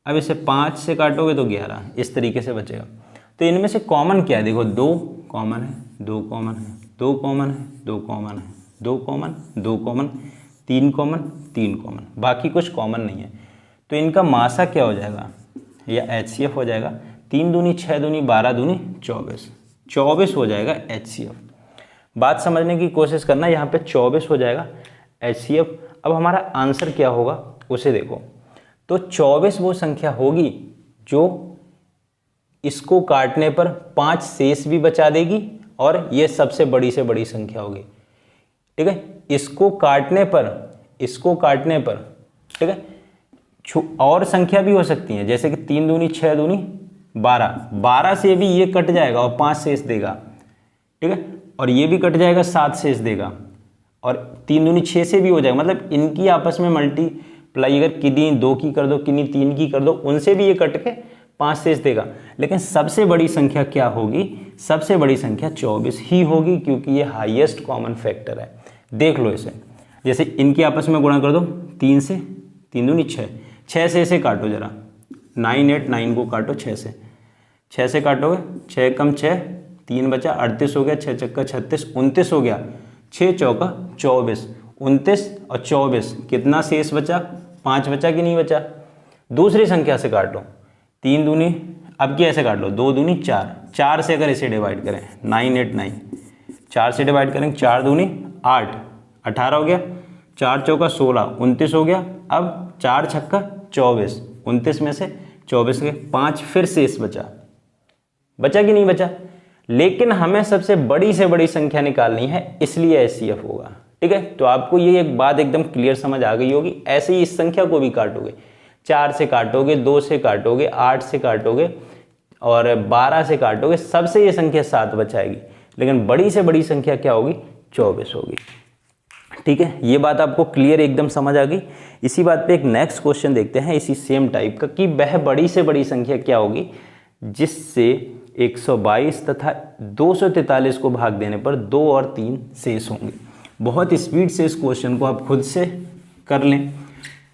अब इसे 5 से काटोगे तो 11, इस तरीके से बचेगा। तो इनमें से कॉमन क्या है? देखो 2 कॉमन है, 2 कॉमन है, 2 कॉमन है, 2 कॉमन है, 2 कॉमन, 2 कॉमन, 3 कॉमन, 3 कॉमन, बाकी कुछ कॉमन नहीं है। तो इनका मासा क्या हो जाएगा? या HCF हो जाएगा। 3 दूनी 6 दूनी 12 दूनी 24, 24 हो जाएगा HCF। बात समझने की कोशिश करना, यहाँ पे 24 हो जाएगा HCF। अब हमारा आंसर क्या होगा उसे देखो। तो 24 वो संख्या होगी जो इसको काटने पर 5 शेष भी बचा देगी और ये सबसे बड़ी से बड़ी संख्या होगी, ठीक है। इसको काटने पर, ठीक है, और संख्या भी हो सकती है, जैसे कि 3 दूनी 6 दूनी 12, 12 से भी ये कट जाएगा और 5 शेष देगा, ठीक है, और ये भी कट जाएगा 7 शेष देगा, और 3 दूनी 6 से भी हो जाएगा। मतलब इनकी आपस में मल्टीप्लाई अगर किन्हीं 2 की कर दो, किन्हीं 3 की कर दो, उनसे भी ये कट के 5 शेष देगा। लेकिन सबसे बड़ी संख्या क्या होगी? सबसे बड़ी संख्या 24 ही होगी, क्योंकि ये हाईएस्ट कॉमन फैक्टर है। देख लो इसे, जैसे इनकी आपस में गुणा कर दो 3 से, 3 दूनी 6, 6 से इसे काटो जरा, 9 8 9 को काटो 6 से, 6 से काटोगे 6 कम 6 3 बचा 38 हो गया, 6 चक्का 36 29 हो गया, 6 चौका 24, 29 और 24 कितना शेष बचा? 5 बचा कि नहीं बचा? दूसरी संख्या से काट लो, 3 दूनी, अब की ऐसे काट लो, 2 दूनी 4, 4 से अगर इसे डिवाइड करें 9 8 9, 4 से डिवाइड करेंगे 4 दूनी 8, 18 हो गया, 4 चौका 16 29 हो गया। अब 4 छक्का 24, 29 में से 24 के 5 फिर शेष बचा कि नहीं बचा? लेकिन हमें सबसे बड़ी से बड़ी संख्या निकालनी है, इसलिए HCF होगा, ठीक है। तो आपको ये एक बात एकदम क्लियर समझ आ गई होगी। ऐसे ही इस संख्या को भी काटोगे, 4 से काटोगे, 2 से काटोगे, 8 से काटोगे और 12 से काटोगे, सबसे ये संख्या 7 बचाएगी। लेकिन बड़ी से बड़ी संख्या क्या होगी? 24 होगी, ठीक है। ये बात आपको क्लियर एकदम समझ आ गई। इसी बात पे एक नेक्स्ट क्वेश्चन देखते हैं इसी सेम टाइप का, कि वह बड़ी से बड़ी संख्या क्या होगी जिससे 122 तथा 243 को भाग देने पर 2 और 3 शेष होंगे। बहुत स्पीड से इस क्वेश्चन को आप खुद से कर लें,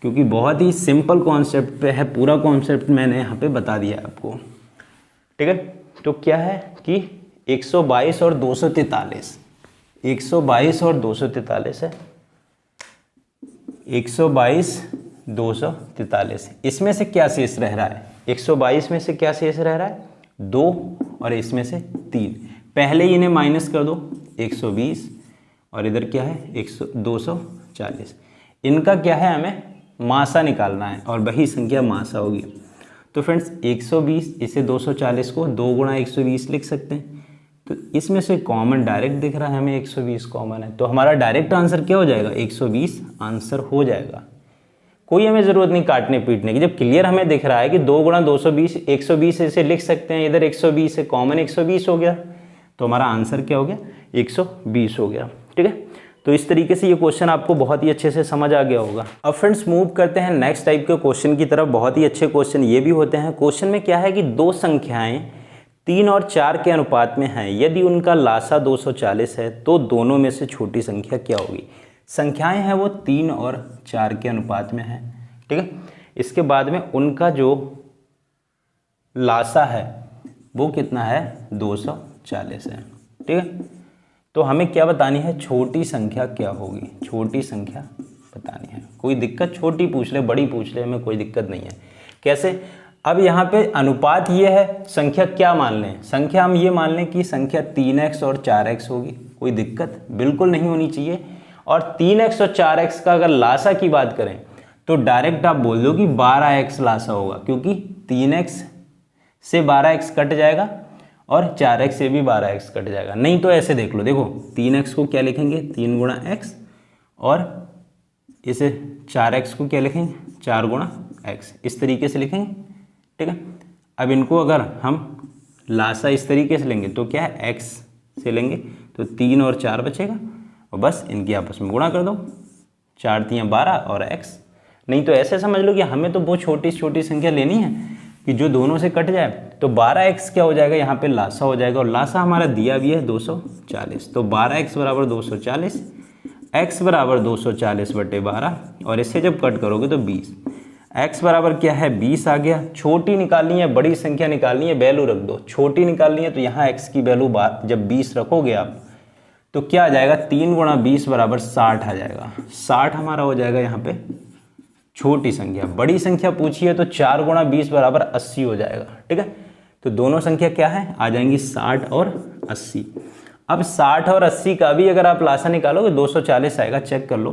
क्योंकि बहुत ही सिंपल कॉन्सेप्ट पे है। पूरा कॉन्सेप्ट मैंने यहाँ पे बता दिया है आपको, ठीक है। तो क्या है कि 122 और 243, 122 और 243 है, 122 243, इसमें से क्या शेष रह रहा है? 122 में से क्या शेष रह रहा है? 2 और इसमें से 3। पहले ही इन्हें माइनस कर दो, 120 और इधर क्या है 240। इनका क्या है? हमें मासा निकालना है और वही संख्या मासा होगी। तो फ्रेंड्स 120, इसे 240 को 2 गुणा 120 लिख सकते हैं। तो इसमें से कॉमन डायरेक्ट दिख रहा है हमें, 120 कॉमन है, तो हमारा डायरेक्ट आंसर क्या हो जाएगा? 120 आंसर हो जाएगा। कोई हमें ज़रूरत नहीं काटने पीटने की। जब क्लियर हमें दिख रहा है कि 2 गुणा 220 120 इसे लिख सकते हैं, इधर 120 है, कॉमन 120 हो गया, तो हमारा आंसर क्या हो गया 120 हो गया। ठीक है, तो इस तरीके से ये क्वेश्चन आपको बहुत ही अच्छे से समझ आ गया होगा। अब फ्रेंड्स मूव करते हैं नेक्स्ट टाइप के क्वेश्चन की तरफ। बहुत ही अच्छे क्वेश्चन ये भी होते हैं। क्वेश्चन में क्या है कि दो संख्याएं 3 और 4 के अनुपात में हैं, यदि उनका लासा 240 है तो दोनों में से छोटी संख्या क्या होगी। संख्याएं हैं वो 3 और 4 के अनुपात में है। ठीक है, इसके बाद में उनका जो लासा है वो कितना है 240 है। ठीक है, तो हमें क्या बतानी है, छोटी संख्या क्या होगी, छोटी संख्या बतानी है। कोई दिक्कत, छोटी पूछ ले बड़ी पूछ ले, हमें कोई दिक्कत नहीं है। कैसे, अब यहाँ पे अनुपात ये है, संख्या क्या मान लें, संख्या हम ये मान लें कि संख्या 3x और 4x होगी। कोई दिक्कत बिल्कुल नहीं होनी चाहिए। और 3x और 4x का अगर लासा की बात करें तो डायरेक्ट आप बोल दो कि 12x लासा होगा, क्योंकि 3x से 12x कट जाएगा और 4x से भी 12x कट जाएगा। नहीं तो ऐसे देख लो, देखो 3x को क्या लिखेंगे 3 गुणा x, और इसे 4x को क्या लिखेंगे 4 गुणा x, इस तरीके से लिखेंगे। ठीक है, अब इनको अगर हम लासा इस तरीके से लेंगे तो क्या है x से लेंगे तो 3 और 4 बचेगा, और बस इनकी आपस में गुणा कर दो, 4 3 12 और x। नहीं तो ऐसे समझ लो कि हमें तो बहुत छोटी छोटी संख्या लेनी है कि जो दोनों से कट जाए। तो 12x क्या हो जाएगा, यहाँ पे लासा हो जाएगा, और लासा हमारा दिया भी है 240, तो 12x बराबर 240, x बराबर 240 बटे 12, और इससे जब कट करोगे तो 20। x बराबर क्या है 20 आ गया। छोटी निकालनी है बड़ी संख्या निकालनी है, वैल्यू रख दो। छोटी निकालनी है तो यहाँ x की वैल्यू जब 20 रखोगे आप तो क्या आ जाएगा 3 गुणा 20 बराबर 60 आ जाएगा। 60 हमारा हो जाएगा यहाँ पे छोटी संख्या। बड़ी संख्या पूछी है तो 4 गुणा 20 बराबर 80 हो जाएगा। ठीक है, तो दोनों संख्या क्या है आ जाएंगी 60 और 80। अब 60 और 80 का भी अगर आप लासा निकालोगे 240 आएगा, चेक कर लो।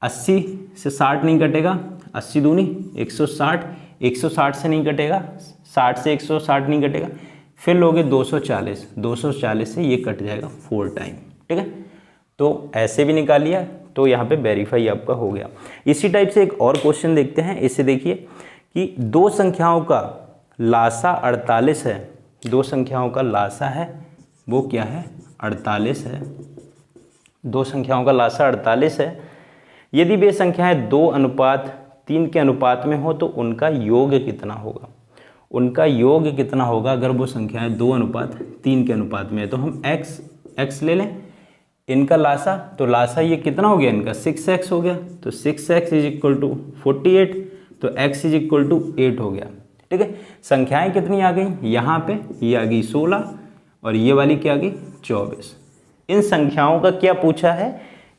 80 से 60 नहीं कटेगा, 80 दूनी 160, 160 से नहीं कटेगा, 60 से 160 नहीं कटेगा, फिर लोगे 240, 240 से ये कट जाएगा 4 टाइम। ठीक है, तो ऐसे भी निकाल लिया, तो यहाँ पे वेरीफाई आपका हो गया। इसी टाइप से एक और क्वेश्चन देखते हैं। इससे देखिए कि दो संख्याओं का लासा 48 है, दो संख्याओं का लासा है वो क्या है 48 है, दो संख्याओं का लासा 48 है। यदि वे संख्याएं 2:3 के अनुपात में हो तो उनका योग कितना होगा। उनका योग कितना होगा अगर वो संख्याएं 2:3 के अनुपात में है। तो हम x ले लें, इनका लासा, तो लासा ये कितना हो गया इनका 6x हो गया, तो 6x = 48, तो x = 8 हो गया। ठीक है, संख्याएं कितनी आ गई यहाँ पे, ये आ गई 16 और ये वाली क्या आ गई 24। इन संख्याओं का क्या पूछा है,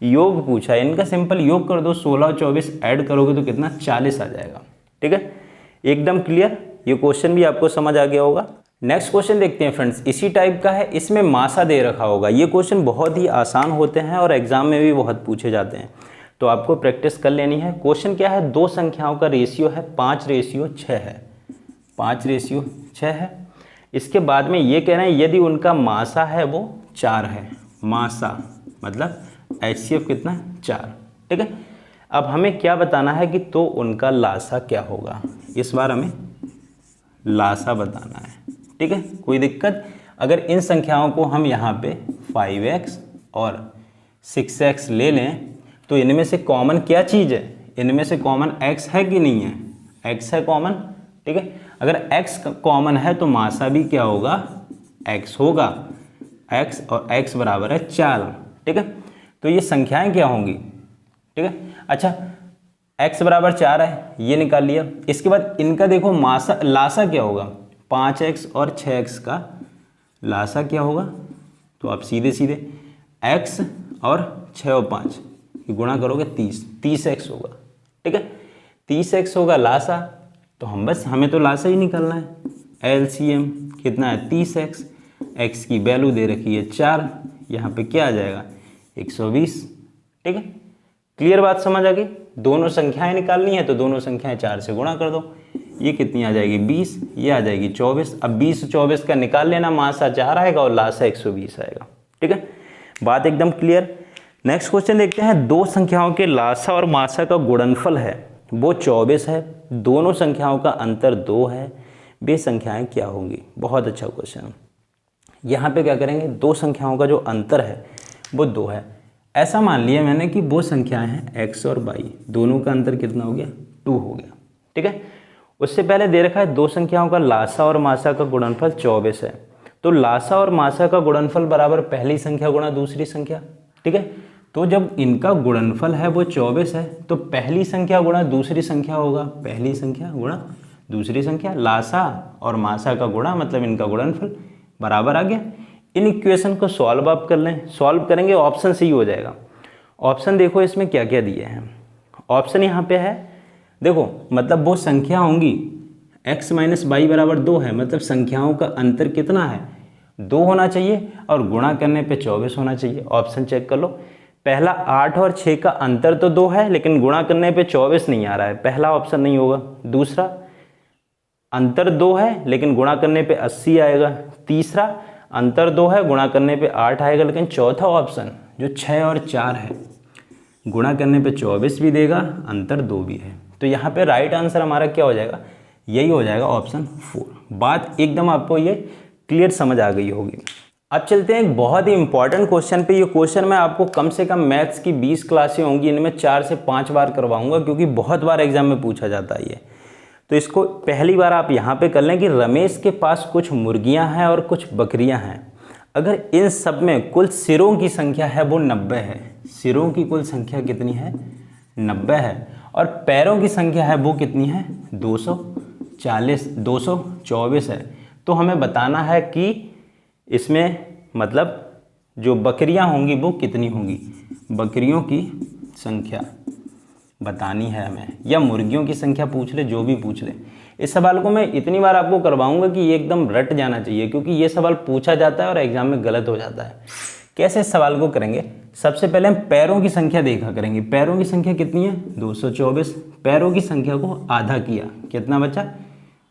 योग पूछा है। इनका सिंपल योग कर दो, 16 और 24 ऐड करोगे तो कितना 40 आ जाएगा। ठीक है, एकदम क्लियर, ये क्वेश्चन भी आपको समझ आ गया होगा। नेक्स्ट क्वेश्चन देखते हैं फ्रेंड्स, इसी टाइप का है, इसमें मासा दे रखा होगा। ये क्वेश्चन बहुत ही आसान होते हैं और एग्जाम में भी बहुत पूछे जाते हैं, तो आपको प्रैक्टिस कर लेनी है। क्वेश्चन क्या है, दो संख्याओं का रेशियो है 5:6 है, 5:6 है। इसके बाद में ये कह रहे हैं यदि उनका मासा है वो 4 है, मासा मतलब HCF कितना 4। ठीक है, अब हमें क्या बताना है कि तो उनका लासा क्या होगा। इस बार हमें लासा बताना है। ठीक है, कोई दिक्कत, अगर इन संख्याओं को हम यहाँ पे 5x और 6x ले लें तो इनमें से कॉमन क्या चीज़ है, इनमें से कॉमन x है कि नहीं है, x है कॉमन। ठीक है, अगर x कॉमन है तो मासा भी क्या होगा x होगा, x और x बराबर है 4। ठीक है, तो ये संख्याएं क्या होंगी। ठीक है, अच्छा x बराबर 4 है, ये निकाल लिया। इसके बाद इनका देखो मासा, लासा क्या होगा, 5x और 6x का लासा क्या होगा, तो आप सीधे सीधे x और 6 और 5 गुणा करोगे 30x होगा। ठीक है, 30x होगा लासा, तो हम बस हमें तो लासा ही निकालना है। LCM कितना है 30x, x की वैल्यू दे रखी है 4, यहाँ पे क्या आ जाएगा 120। ठीक है, क्लियर बात समझ आ गई। दोनों संख्याएं निकालनी है तो दोनों संख्याएं 4 से गुणा कर दो, ये कितनी आ जाएगी 20, ये आ जाएगी 24। अब 20 24 का निकाल लेना, मासा 4 आएगा और लासा 120 आएगा। ठीक है, बात एकदम क्लियर। नेक्स्ट क्वेश्चन देखते हैं, दो संख्याओं के लासा और मासा का गुणनफल है वो 24 है, दोनों संख्याओं का अंतर 2 है, वे संख्याएं क्या होंगी। बहुत अच्छा क्वेश्चन। यहाँ पे क्या करेंगे, दो संख्याओं का जो अंतर है वो 2 है। ऐसा मान लिया मैंने कि वो संख्याएं हैं x और y, दोनों का अंतर कितना हो गया, 2 हो गया। ठीक है, उससे पहले दे रखा है दो संख्याओं का लासा और मासा का गुणनफल 24 है। तो लासा और मासा का गुणनफल बराबर पहली संख्या गुणा दूसरी संख्या। ठीक है, तो जब इनका गुणनफल है वो 24 है तो पहली संख्या गुणा दूसरी संख्या होगा, पहली संख्या गुणा दूसरी संख्या, लासा और मासा का गुणा मतलब इनका गुणनफल बराबर आ गया। इन इक्वेशन को सॉल्व आप कर लें, सॉल्व करेंगे ऑप्शन सही हो जाएगा। ऑप्शन देखो इसमें क्या क्या दिए हैं। ऑप्शन यहाँ पे है, देखो मतलब वो संख्या होंगी x माइनस वाई बराबर 2 है, मतलब संख्याओं का अंतर कितना है, 2 होना चाहिए और गुणा करने पे 24 होना चाहिए। ऑप्शन चेक कर लो, पहला 8 और 6 का अंतर तो 2 है लेकिन गुणा करने पे 24 नहीं आ रहा है, पहला ऑप्शन नहीं होगा। दूसरा अंतर 2 है लेकिन गुणा करने पे 80 आएगा। तीसरा अंतर 2 है, गुणा करने पे 8 आएगा। लेकिन चौथा ऑप्शन जो 6 और 4 है, गुणा करने पे 24 भी देगा, अंतर 2 भी है। तो यहाँ पे राइट आंसर हमारा क्या हो जाएगा, यही हो जाएगा ऑप्शन 4। बात एकदम आपको ये क्लियर समझ आ गई होगी। अब चलते हैं एक बहुत ही इंपॉर्टेंट क्वेश्चन पे। ये क्वेश्चन मैं आपको कम से कम मैथ्स की 20 क्लासें होंगी, इनमें 4 से 5 बार करवाऊंगा क्योंकि बहुत बार एग्जाम में पूछा जाता है ये। तो इसको पहली बार आप यहाँ पे कर लें कि रमेश के पास कुछ मुर्गियाँ हैं और कुछ बकरियाँ हैं। अगर इन सब में कुल सिरों की संख्या है वो 90 है, सिरों की कुल संख्या कितनी है, 90 है, और पैरों की संख्या है वो कितनी है, 224 है। तो हमें बताना है कि इसमें मतलब जो बकरियां होंगी वो कितनी होंगी, बकरियों की संख्या बतानी है हमें, या मुर्गियों की संख्या पूछ ले, जो भी पूछ ले। इस सवाल को मैं इतनी बार आपको करवाऊंगा कि ये एकदम रट जाना चाहिए क्योंकि ये सवाल पूछा जाता है और एग्जाम में गलत हो जाता है। कैसे इस सवाल को करेंगे, सबसे पहले हम पैरों की संख्या देखा करेंगे। पैरों की संख्या कितनी है, 224। पैरों की संख्या को आधा किया, कितना बचा,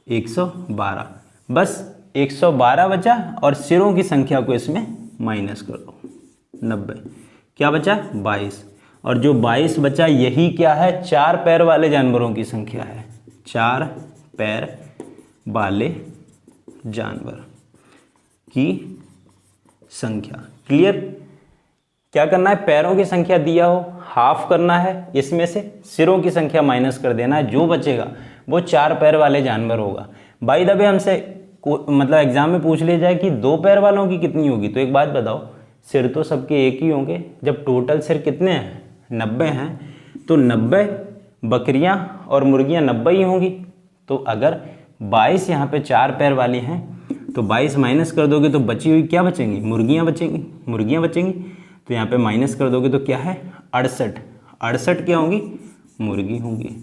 112। बस 112 बचा और सिरों की संख्या को इसमें माइनस कर दो, 90, क्या बचा, 22। और जो 22 बचा यही क्या है, 4 पैर वाले जानवरों की संख्या है, 4 पैर वाले जानवर की संख्या। क्लियर, क्या करना है, पैरों की संख्या दिया हो हाफ करना है, इसमें से सिरों की संख्या माइनस कर देना है, जो बचेगा वो 4 पैर वाले जानवर होगा। बाय द वे हमसे मतलब एग्जाम में पूछ लिया जाए कि 2 पैर वालों की कितनी होगी, तो एक बात बताओ, सिर तो सबके एक ही होंगे। जब टोटल सिर कितने हैं, 90 हैं, तो 90 बकरियां और मुर्गियां 90 ही होंगी। तो अगर 22 यहाँ पे 4 पैर वाली हैं तो 22 माइनस कर दोगे तो बची हुई क्या बचेंगी, मुर्गियां बचेंगी। तो यहाँ पे माइनस कर दोगे तो क्या है, 68 क्या होंगी, मुर्गी होंगी।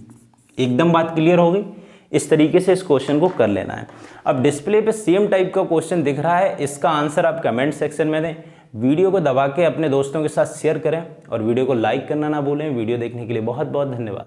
एकदम बात क्लियर हो गई। इस तरीके से इस क्वेश्चन को कर लेना है। अब डिस्प्ले पे सेम टाइप का क्वेश्चन दिख रहा है, इसका आंसर आप कमेंट सेक्शन में दें। वीडियो को दबा के अपने दोस्तों के साथ शेयर करें और वीडियो को लाइक करना ना भूलें। वीडियो देखने के लिए बहुत बहुत धन्यवाद।